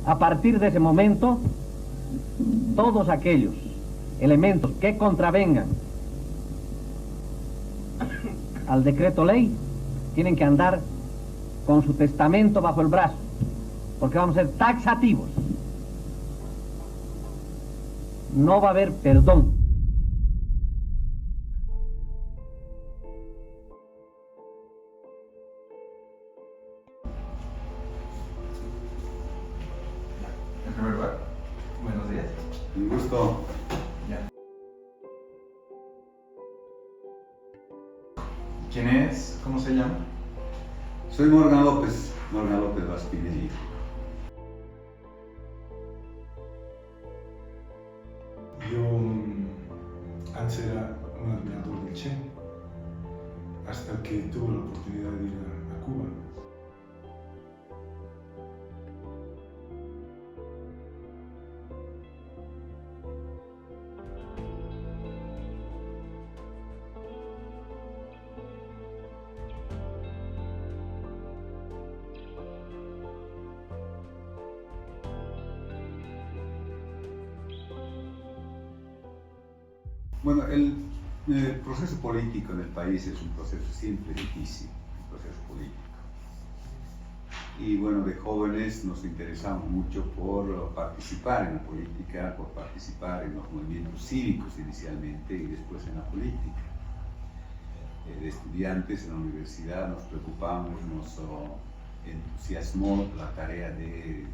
A partir de ese momento, todos aquellos elementos que contravengan al decreto ley tienen que andar con su testamento bajo el brazo, porque vamos a ser taxativos. No va a haber perdón. En primer lugar, buenos días. Un gusto. Ya. ¿Quién es? ¿Cómo se llama? Soy Morgan López Baspinelli. Yo antes era un admirador del Che, hasta que tuve la oportunidad de ir a Cuba. Bueno, el proceso político en el país es un proceso siempre difícil, un proceso político. Y bueno, de jóvenes nos interesamos mucho por participar en la política, por participar en los movimientos cívicos inicialmente y después en la política. De estudiantes en la universidad nos preocupamos, nos entusiasmó la tarea de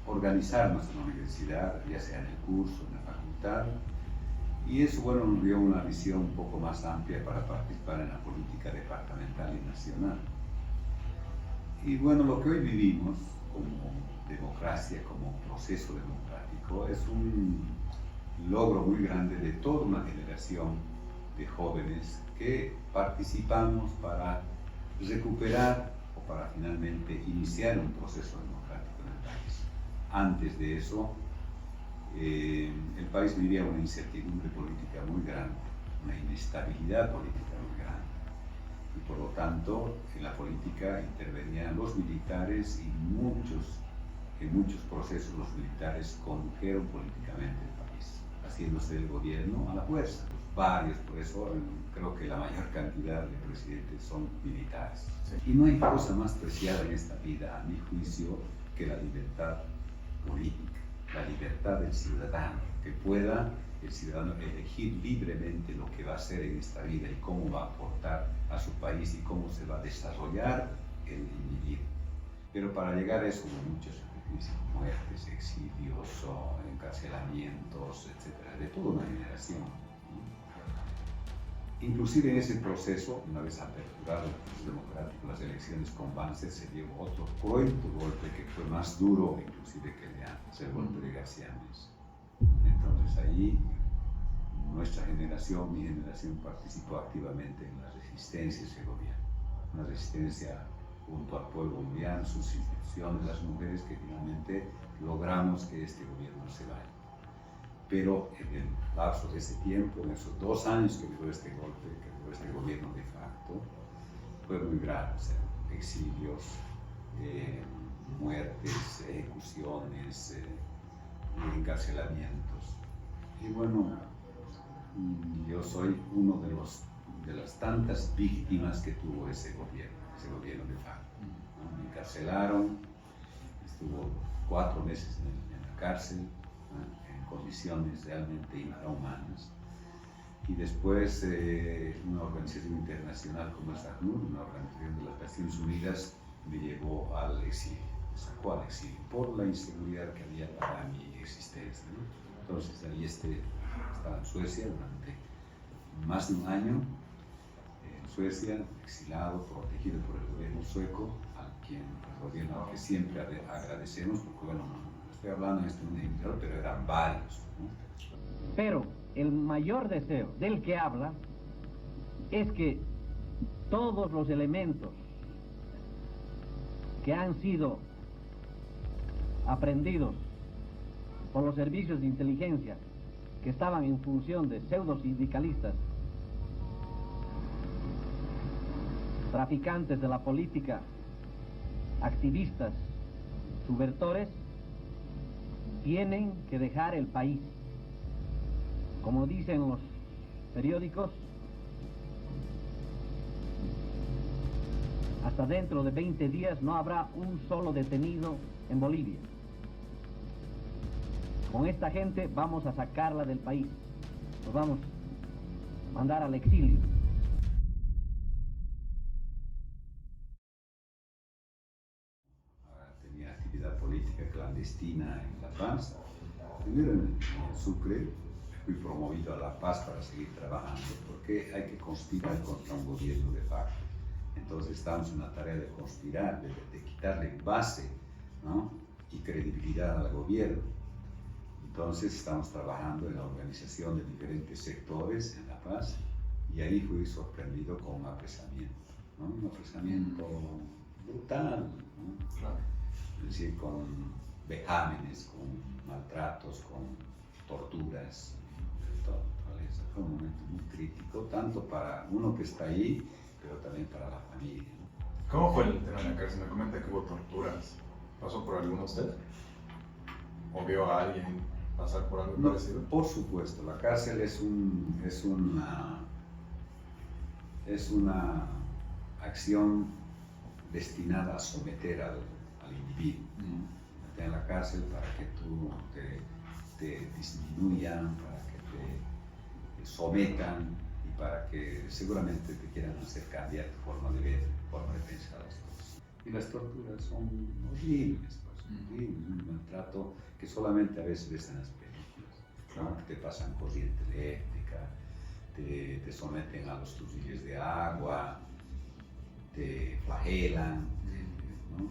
organizarnos en la universidad, ya sea en el curso, en la facultad. Y eso, bueno, nos dio una visión un poco más amplia para participar en la política departamental y nacional. Y bueno, lo que hoy vivimos como democracia, como proceso democrático, es un logro muy grande de toda una generación de jóvenes que participamos para recuperar o para finalmente iniciar un proceso democrático en el país. Antes de eso, el país vivía una incertidumbre política muy grande, una inestabilidad política muy grande. Y por lo tanto, en la política intervenían los militares y en muchos procesos los militares condujeron políticamente el país, haciéndose el gobierno a la fuerza. Varios, por eso creo que la mayor cantidad de presidentes son militares. Sí. Y no hay cosa más preciada en esta vida, a mi juicio, que la libertad política. La libertad del ciudadano, que pueda el ciudadano elegir libremente lo que va a hacer en esta vida y cómo va a aportar a su país y cómo se va a desarrollar el individuo. Pero para llegar a eso hubo muchos sacrificios, muertes, exilios, encarcelamientos, etc., de toda una generación. Inclusive en ese proceso, una vez aperturado el proceso democrático, las elecciones con Banzer, se dio otro cruento golpe que fue más duro inclusive que el de antes, el golpe de García Meza. Entonces ahí nuestra generación, mi generación, participó activamente en la resistencia a ese gobierno. Una resistencia junto al pueblo boliviano, sus instituciones, las mujeres, que finalmente logramos que este gobierno se vaya. Pero en el lapso de ese tiempo, en esos 2 años que duró este golpe, que duró este gobierno de facto, fue muy grave. O sea, exilios, muertes, ejecuciones, encarcelamientos. Y bueno, yo soy uno de las tantas víctimas que tuvo ese gobierno de facto. ¿No? Me encarcelaron, estuvo 4 meses en la cárcel, ¿no? Condiciones realmente infrahumanas. Y después una organización internacional como el ACNUR, una organización de las Naciones Unidas, me llevó al exilio, me sacó al exilio por la inseguridad que había para mi existencia, ¿no? Entonces ahí estaba en Suecia durante más de 1 año, en Suecia, exilado, protegido por el gobierno sueco, al gobierno al que siempre agradecemos, porque bueno, estoy hablando en este momento, pero eran varios, ¿no? Pero el mayor deseo del que habla es que todos los elementos que han sido aprendidos por los servicios de inteligencia que estaban en función de pseudo sindicalistas, traficantes de la política, activistas, subvertores, tienen que dejar el país. Como dicen los periódicos, hasta dentro de 20 días no habrá un solo detenido en Bolivia. Con esta gente vamos a sacarla del país. Los vamos a mandar al exilio. Tenía actividad política clandestina en La Paz. Primero en Sucre fui promovido a La Paz para seguir trabajando, porque hay que conspirar contra un gobierno de facto. Entonces estamos en la tarea de conspirar, de quitarle base, ¿no?, y credibilidad al gobierno. Entonces estamos trabajando en la organización de diferentes sectores en La Paz, y ahí fui sorprendido con un apresamiento, ¿no?, un apresamiento brutal, ¿no? Claro. Es decir, con vejámenes, con maltratos, con torturas, de toda naturaleza. Fue un momento muy crítico, tanto para uno que está ahí, pero también para la familia, ¿no? ¿Cómo fue el tema en la cárcel? Me comenta que hubo torturas. ¿Pasó por alguno usted? ¿O vio a alguien pasar por algo No, parecido? por supuesto, la cárcel es una acción destinada a someter al individuo. Meter en la cárcel para que tú te disminuyan, para que te sometan y para que seguramente te quieran hacer cambiar tu forma de ver, forma de pensar las cosas. Y las torturas son horribles, pues, horribles, un maltrato que solamente a veces ves en las películas, ¿no? Te pasan corriente eléctrica, te someten a los tuzillos de agua, te flagelan, ¿no?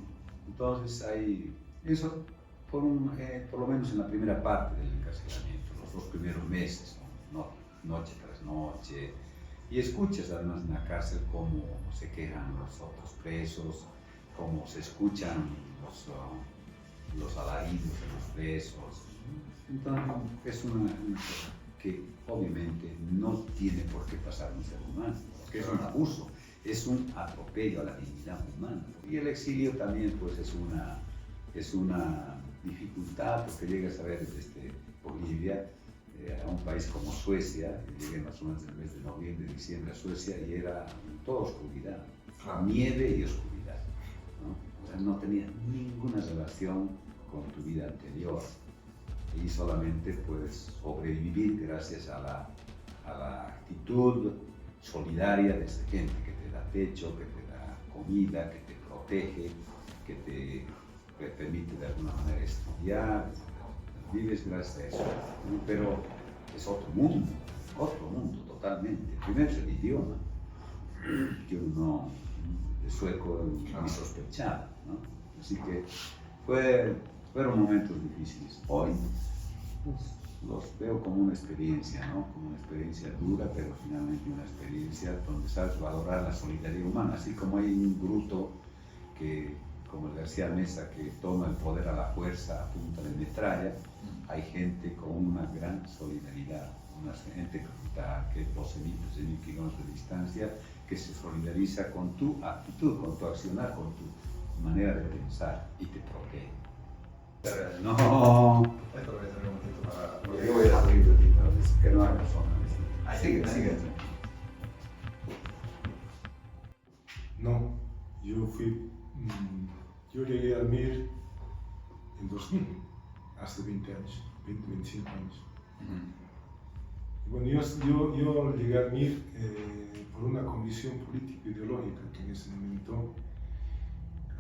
Entonces hay eso, por lo menos en la primera parte del encarcelamiento, los 2 primeros meses, ¿no? Noche tras noche, y escuchas además en la cárcel cómo se quejan los otros presos, cómo se escuchan los alaridos de los presos. Entonces es una cosa que obviamente no tiene por qué pasar un ser humano, porque es un abuso, es un atropello a la dignidad humana. Y el exilio también pues es una dificultad, porque llegas a ver desde Bolivia a un país como Suecia, llegué más o menos en el mes de noviembre, diciembre a Suecia y era toda oscuridad, nieve y oscuridad, ¿no? O sea, no tenía ninguna relación con tu vida anterior y solamente puedes sobrevivir gracias a la actitud solidaria de esa gente que te da techo, que te da comida, que te protege, que te permite de alguna manera estudiar, etc. Vives gracias a eso, ¿no? Pero es otro mundo totalmente. Primero es el idioma, que uno de sueco ni sospechaba, ¿no? Así que fueron momentos difíciles. Hoy pues, los veo como una experiencia, ¿no? Como una experiencia dura, pero finalmente una experiencia donde sabes valorar la solidaridad humana, así como hay un bruto como el García Mesa, que toma el poder a la fuerza a punta de metralla. Hay gente con una gran solidaridad, una gente que está a 12.000 kilómetros de distancia, que se solidariza con tu actitud, con tu accionar, con tu manera de pensar y te protege. No, Esto voy a hacer un momentito para... yo voy a abrir un ratito, que no hay persona. Sigue. No, yo llegué al MIR en 2000, hace 20 años, 25 años. Y bueno, yo llegué al MIR por una condición político-ideológica que en ese momento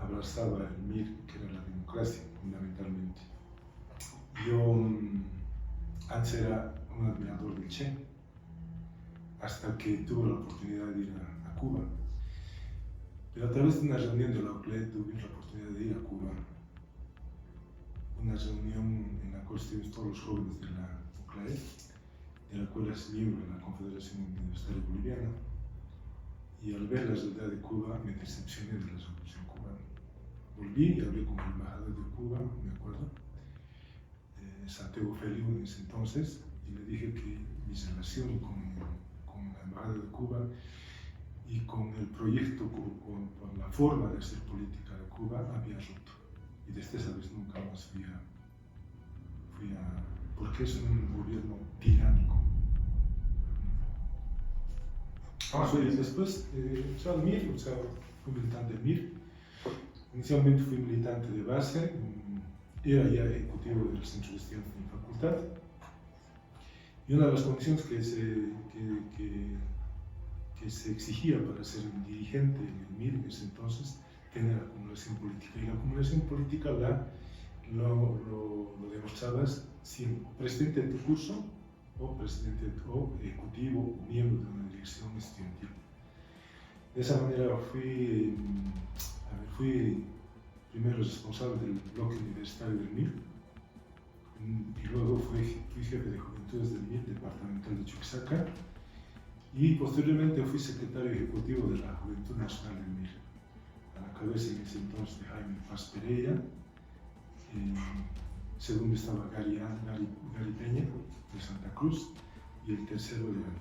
abrazaba el MIR, que era la democracia, fundamentalmente. Yo antes era un admirador del Che, hasta que tuve la oportunidad de ir a Cuba. Pero a través de una reunión de la OCLE tuve la oportunidad de ir a Cuba. Una reunión en la cual estuvimos todos los jóvenes de la OCLE, de la cual es miembro de la Confederación Universitaria Boliviana. Y al ver la realidad de Cuba me decepcioné de la revolución cubana. Volví y hablé con el embajador de Cuba, me acuerdo, Santiago Feliu en ese entonces, y le dije que mi relación con la embajada de Cuba y con el proyecto, con la forma de hacer política de Cuba había roto. Y desde esa vez nunca más fui porque es un gobierno tiránico. Después, el MIR, fui militante del MIR. Inicialmente fui militante de base, era ya ejecutivo del Centro de Estudiantes de mi facultad. Y una de las condiciones que se exigía para ser un dirigente en el MIR en ese entonces, tener acumulación política. Y la acumulación política lo demostrabas siendo presidente de tu curso o presidente o ejecutivo o miembro de una dirección estudiantil. De esa manera fui primero responsable del bloque universitario del MIR y luego fui jefe de juventudes del MIR departamental de Chuquisaca y posteriormente fui secretario ejecutivo de la Juventud Nacional del MIR, a la cabeza en ese entonces de Jaime Paz Pereira. Segundo estaba Gary Peña de Santa Cruz y el tercero de Aníbal.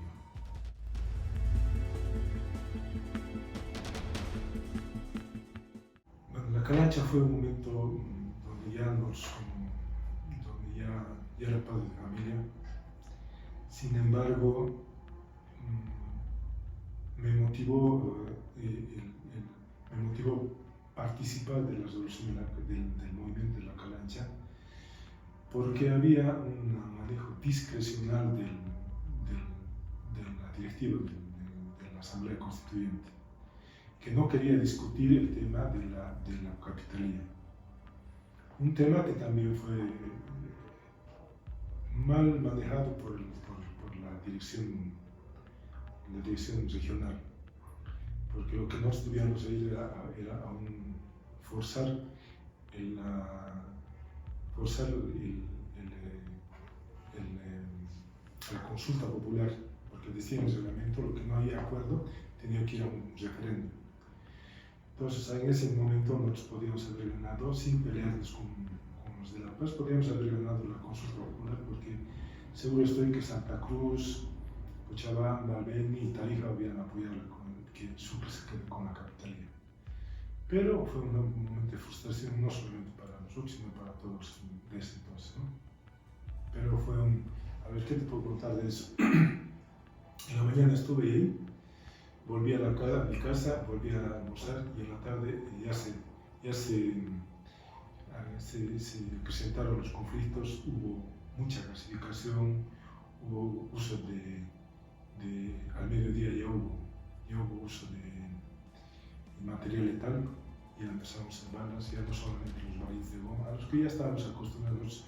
Bueno, la Calancha fue un momento donde ya era padre de familia. Sin embargo, me motivó participar de la resolución del movimiento de la Calancha, porque había un manejo discrecional de la directiva de la Asamblea Constituyente, que no quería discutir el tema de la capitalía. Un tema que también fue mal manejado por la dirección regional, porque lo que no estudiamos ahí era aún forzar la consulta popular, porque decíamos el reglamento, lo que no había acuerdo tenía que ir a un referéndum. Entonces en ese momento nosotros podíamos haber ganado, sin pelearnos con los de La Paz, podíamos haber ganado la consulta popular, porque seguro estoy que Santa Cruz, Cochabamba, Beni y Tarija habían apoyado que Sucre se quede con la capitalía. Pero fue un momento de frustración no solamente para nosotros, sino para todos desde entonces, ¿no? Pero fue a ver, ¿qué te puedo contar de eso? En la mañana estuve ahí, volví a mi casa, volví a almorzar y en la tarde ya se presentaron los conflictos, hubo mucha gasificación, hubo uso al mediodía ya hubo uso de material letal, ya empezamos en balas, ya no solamente los barriles de goma, a los que ya estábamos acostumbrados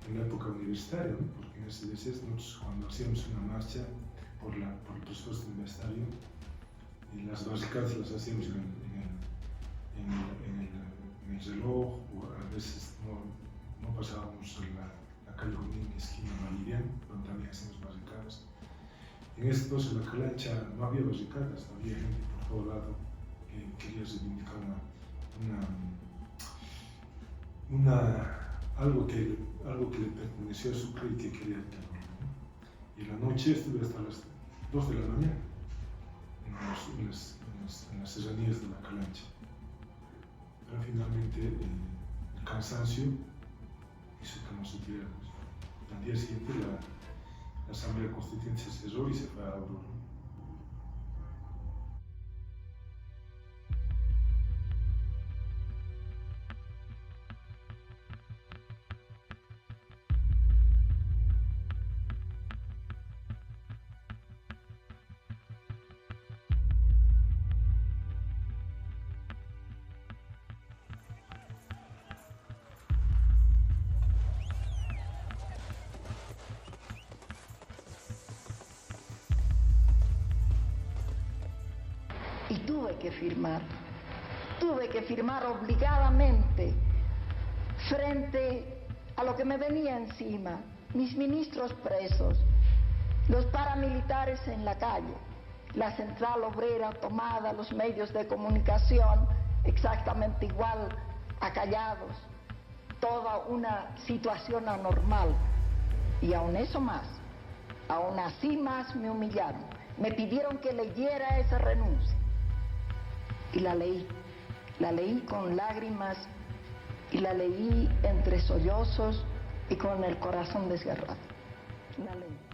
en la época universitaria, ¿no? Porque en SDC nosotros cuando hacíamos una marcha por el presupuesto universitario, y las barricadas las hacíamos en el reloj, o a veces no pasábamos la calle Junín, esquina Valirian, donde también hacíamos barricadas. En ese entonces la Calancha no había barricadas, había gente por todo lado que quería reivindicar algo que le perteneció a Sucre y que quería tener, ¿no? Y en la noche estuve hasta las 2 de la mañana en las serranías de la Calancha. Pero finalmente el cansancio hizo que nos retiráramos. Al día siguiente la Asamblea Constituyente se cerró y se fue a Oruro. Y tuve que firmar obligadamente frente a lo que me venía encima, mis ministros presos, los paramilitares en la calle, la central obrera tomada, los medios de comunicación exactamente igual, acallados, toda una situación anormal. Y aún eso más, aún así más me humillaron, me pidieron que leyera esa renuncia. Y la leí con lágrimas y la leí entre sollozos y con el corazón desgarrado. La ley.